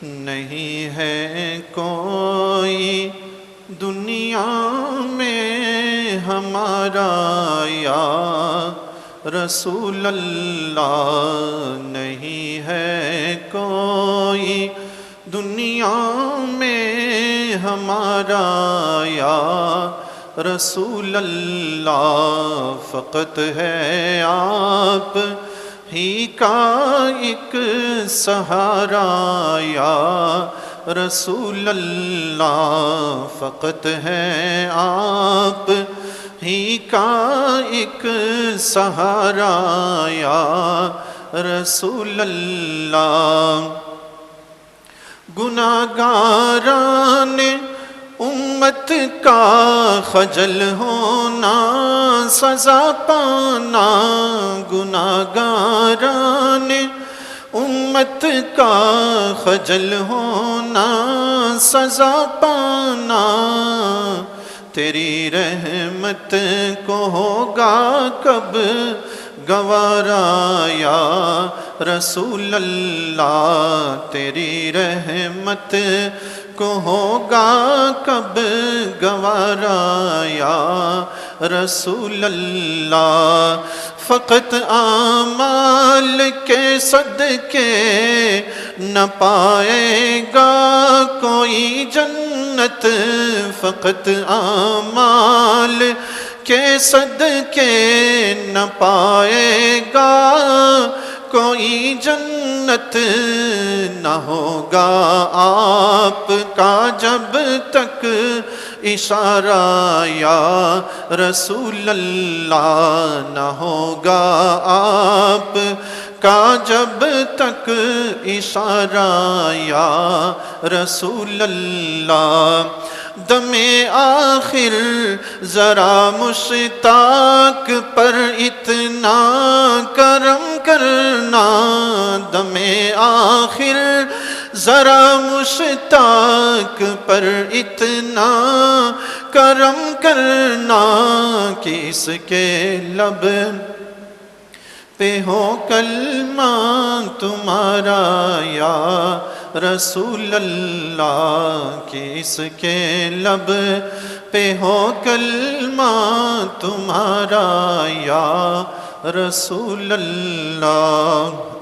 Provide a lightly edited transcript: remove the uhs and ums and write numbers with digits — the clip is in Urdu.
نہیں ہے کوئی دنیا میں ہمارا یا رسول اللہ، نہیں ہے کوئی دنیا میں ہمارا یا رسول اللہ، فقط ہے آپ ہی کا ایک سہارا یا رسول اللہ، فقط ہے آپ ہی کا ایک سہارا یا رسول اللہ۔ گناہگاران امت کا خجل ہونا سزا پانا، گناہگاران امت کا خجل ہونا سزا پانا، تیری رحمت کو ہوگا کب گوارا یا رسول اللہ، تیری رحمت کو ہوگا کب گوارا یا رسول اللہ۔ فقط اعمال کے صدقے نہ پائے گا کوئی جنت، فقط اعمال کے صدقے نہ پائے گا کوئی جنت، نہ ہوگا آپ کا جب تک اشارہ یا رسول اللہ، نہ ہوگا آپ کا جب تک اشارہ یا رسول اللہ۔ دم آخر ذرا مشتاق پر اتنا کرم کرنا، دم آخر ذرا مشتاق پر اتنا کرم کرنا کہ اس کے لب پہ ہو کلمہ تمہارا یا رسول اللہ، کہ اس کے لب پہ ہو کلمہ تمہارا یا رسول اللہ۔